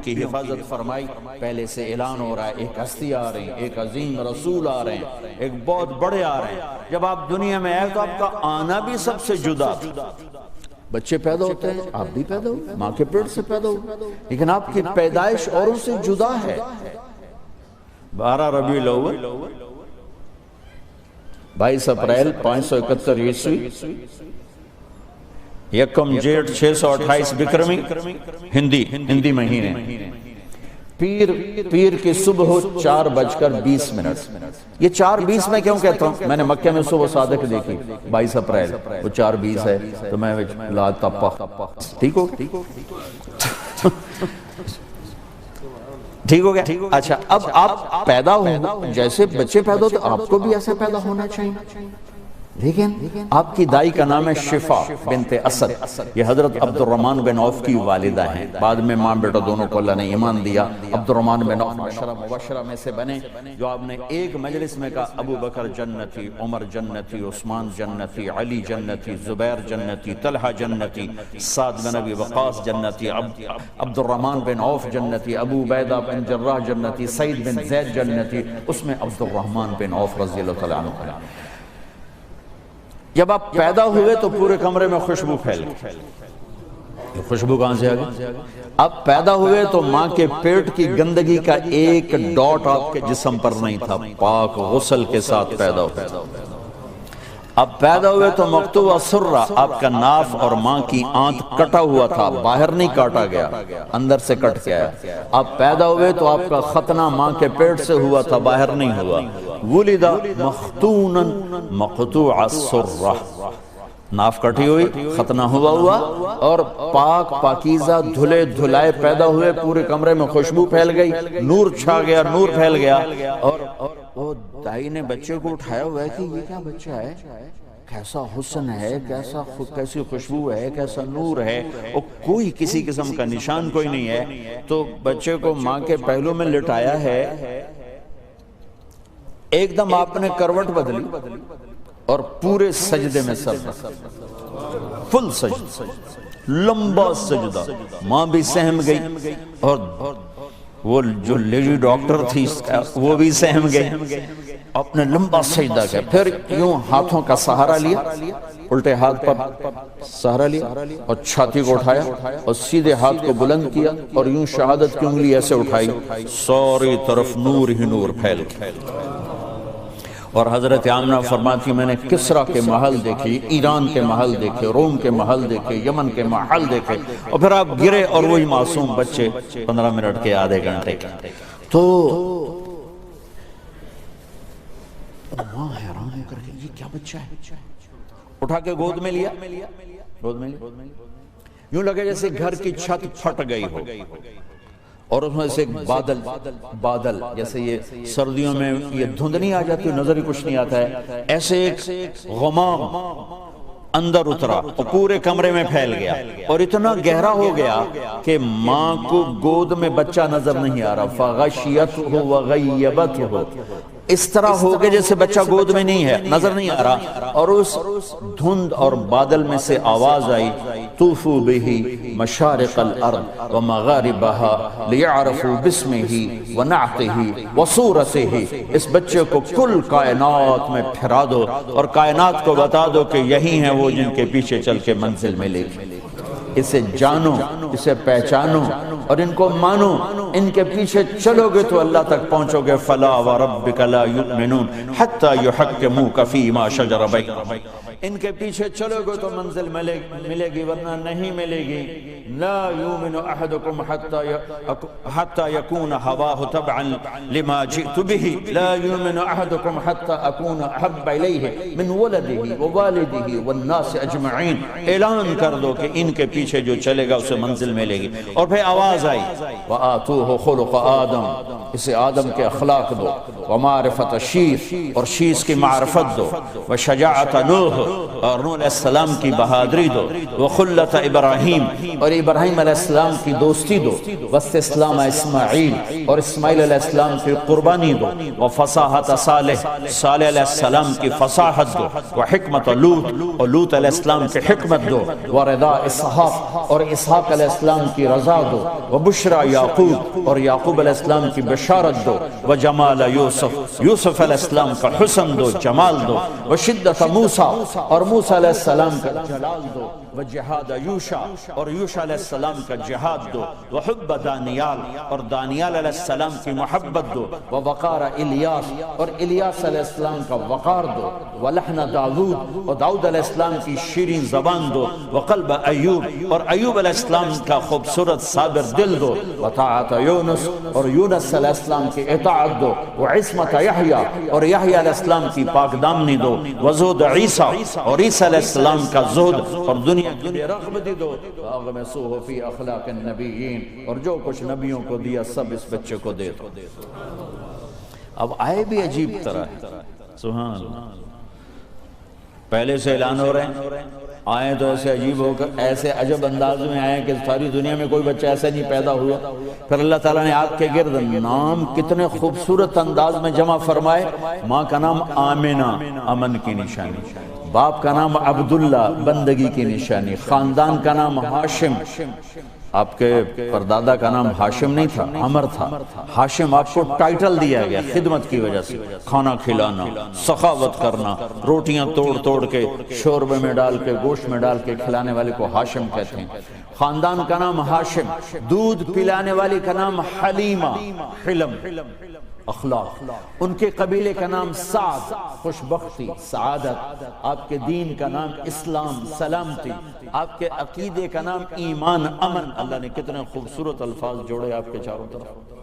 کی حفاظت فرمائی. پہلے سے اعلان ہو رہا ہے ایک ہستی آ رہی ہیں، ایک عظیم رسول آ رہے ہیں، ایک بہت بڑے آ رہے ہیں. جب آپ دنیا میں آئے تو آپ کا آنا بھی سب سے جدا تھا. بچے پیدا ہوتے ہیں، آپ بھی پیدا ہوئے، ماں کے پیٹ سے پیدا ہوئے، لیکن آپ کی پیدائش اوروں سے جدا ہے. 12 ربیع الاول 22 اپریل 571 عیسوی، یکم جیٹھ 628 بکرمی ہندی مہینے. پیر کی صبح 4:20. یہ 4:20 میں کیوں کہتا ہوں؟ میں نے مکہ میں صبح صادق دیکھی 22 اپریل، وہ 4:20 ہے تو میں لا تپا. ٹھیک ہو ٹھیک ہو گیا. اچھا اب آپ پیدا ہو، جیسے بچے پیدا ہوتے آپ کو بھی ایسے پیدا ہونا چاہیے. لیکن آپ کی دائی کا نام ہے شفا بنت اسد. یہ حضرت عبد الرحمن بن عوف کی والدہ ہیں. بعد میں ماں بیٹا دونوں کو اللہ نے ایمان دیا. عبد الرحمن بن عوف عشرہ مبشرہ میں سے بنے جو آپ نے ایک مجلس میں کہا ابو بکر جنتی، عمر جنتی، عثمان جنتی، علی جنتی، زبیر جنتی، طلحہ جنتی، سعد بن ابی وقاص جنتی، عبد الرحمن بن عوف جنتی، ابو عبیدہ بن جراح جنتی، سعید بن زید جنتی. اس میں عبد الرحمن بن عوف رضی اللہ تعالیٰ عنہ. جب آپ پیدا ہوئے تو پورے کمرے میں خوشبو پھیل گئی. یہ خوشبو کہاں سے آ گئی؟ آپ پیدا ہوئے تو ماں کے پیٹ کی گندگی کا ایک ڈاٹ آپ کے جسم پر نہیں تھا. پاک غسل کے ساتھ پیدا ہوئے. اب پیدا ہوئے تو مقطوع سرہ، آپ کا ناف اور ماں کی آنت کٹا ہوا تھا، باہر نہیں کاٹا گیا، اندر سے کٹ کے آیا. اب پیدا ہوئے تو آپ کا ختنہ ماں کے پیٹ سے ہوا تھا، باہر نہیں ہوا. ولد مختونا مقطوع السرہ، ناف کٹی ہوئی، ختنہ ہوا اور پاک پاکیزہ دھلے دھلائے پیدا ہوئے. پورے کمرے میں خوشبو پھیل گئی، نور چھا گیا، نور پھیل گیا. اور وہ دائی نے بچے کو اٹھایا ہوا ہے کہ یہ کیا بچہ ہے، کیسا حسن ہے، کیسی خوشبو ہے، کیسا نور ہے، اور کوئی کسی قسم کا نشان کوئی نہیں ہے. تو بچے کو ماں کے پہلو میں لٹایا ہے. ایک دم آپ نے کروٹ بدلی اور پورے سجدے میں سر، فل سجدہ، لمبا سجدہ. ماں بھی سہم گئی اور وہ جو لیڈی ڈاکٹر تھی وہ بھی سہم گئی. اپنے لمبا سجدہ کیا، پھر یوں ہاتھوں کا سہارا لیا، الٹے ہاتھ پر سہارا لیا اور چھاتی کو اٹھایا اور سیدھے ہاتھ کو بلند کیا اور یوں شہادت کی انگلی ایسے اٹھائی. ساری طرف نور ہی نور پھیل گیا. اور حضرت آمنہ فرماتی میں نے کسرا کے محل دیکھے، ایران کے محل دیکھے، روم کے محل دیکھے، یمن کے محل دیکھے، اور پھر آپ گرے اور وہی معصوم بچے 15 منٹ کے، آدھے گھنٹے کے. تو ماں حیران ہو کر کے یہ کیا بچہ ہے، اٹھا کے گود میں لیا. یوں لگے جیسے گھر کی چھت پھٹ گئی ہو اور اس میں سے بادل جیسے یہ سردیوں میں یہ دھند نہیں آ جاتی، نظر ہی کچھ نہیں آتا ہے، ایسے ایک غمام اندر اترا اور پورے کمرے میں پھیل گیا اور اتنا گہرا ہو گیا کہ ماں کو گود میں بچہ نظر نہیں آ رہا. فغشیتہ وغیبتہ، اس طرح ہو گئے جیسے بچہ گود میں نہیں ہے، نظر نہیں آ رہا. اور اس دھند اور بادل میں سے آواز آئی، طوفوا بہ مشارق الارض ومغاربها لیعرفوا باسمہ ونعتہ وصورتہ. اس بچے کو کل کائنات میں پھرا دو اور کائنات کو بتا دو کہ یہی ہیں وہ جن کے پیچھے چل کے منزل میں لے گی. اسے جانو، اسے پہچانو اور ان کو مانو. ان کے پیچھے چلو گے تو اللہ تک پہنچو گے. فلا وربک لا یؤمنون حتی یحکموک فیما شجر بینہم. ان کے پیچھے چلو گے تو منزل ملے گی ورنہ نہیں ملے گی. لا یؤمن احدکم حتی یکون ہواہ تبعا لما جئت به. لا یؤمن احدکم حتی اکون احب الیہ من ولدہ ووالدہ والناس اجمعین. اعلان کر دو کہ ان کے پیچھے جو چلے گا اسے منزل ملے گی. اور پھر آواز آئی، وآتوہ خلق آدم، اسے آدم کے اخلاق دو، ومعرفت شیث، اور شیث کی معرفت دو، وشجاعت نوح، اور نوح علیہ السلام کی بہادری دو، وخلت ابراہیم، اور ابراہیم علیہ السلام کی دوستی دو، واستسلام اسماعیل، اور اسماعیل علیہ السلام کی قربانی دو، وفصاحت صالح، صالح علیہ السلام کی فصاحت دو، وحکمت لوط، اور لوط علیہ السلام کی حکمت دو، ورضا اسحاق، اور اسحاق علیہ السلام کی رضا دو، وبشرا یعقوب، اور یعقوب علیہ السلام کی بشارت دو، وجمال یوسف، یوسف علیہ السلام کا حسن دو، جمال دو، وشدت موسیٰ، اور موسیٰ علیہ السلام کا جلال دو، وجہاد یوشع، اور یوشع علیہ السلام کا جہاد دو، وحب دانیال، اور دانیال علیہ السلام کی محبت دو، ووقار الیاس، اور الیاس علیہ السلام کا وقار دو، ولحن داود، اور داؤد علیہ السلام کی شیرین زبان دو، وقلب ایوب، اور ایوب علیہ السلام کا خوبصورت صابر دل دو، وطاعت یونس، اور یونس علیہ السلام کی اطاعت دو، وعصمت یحییٰ، اور یحییٰ علیہ السلام کی پاک دامنی دو، وزہد عیسیٰ، اور عیسیٰ علیہ السلام کا زہد اور دنیا کے لیے رغبتی دو، وَأَغْمِسُوهُ فِي أَخْلَاقِ النَّبِيِّينَ، اور جو کچھ نبیوں کو دیا سب اس بچے کو دے دو۔ اب آئے بھی عجیب طرح ہے، سبحان اللہ، پہلے سے اعلان ہو رہے ہیں، آئیں تو ایسے عجیب ہو کر ایسے عجب انداز میں آئیں کہ ساری دنیا میں کوئی بچہ ایسا نہیں پیدا ہوا، پھر اللہ تعالیٰ نے آپ کے گرد نام کتنے خوبصورت انداز میں جمع فرمائے، ماں کا نام آمنہ، امن کی نشانی، باپ کا نام عبداللہ، بندگی کی نشانی، خاندان کا نام ہاشم، آپ کے پردادا کا نام ہاشم نہیں تھا، عمر تھا، ہاشم آپ کو ٹائٹل دیا گیا خدمت کی وجہ سے، کھانا کھلانا، سخاوت کرنا، روٹیاں توڑ توڑ کے شوربے میں ڈال کے گوشت میں ڈال کے کھلانے والے کو ہاشم کہتے ہیں، خاندان کا نام ہاشم، دودھ پلانے والی کا نام حلیمہ، حلم، اخلاق، ان کے قبیلے کا نام سعد، خوشبختی، سعادت، آپ کے دین کا نام اسلام، سلامتی، آپ کے عقیدے کا نام ایمان، امن، اللہ نے کتنے خوبصورت الفاظ جوڑے آپ کے چاروں طرف۔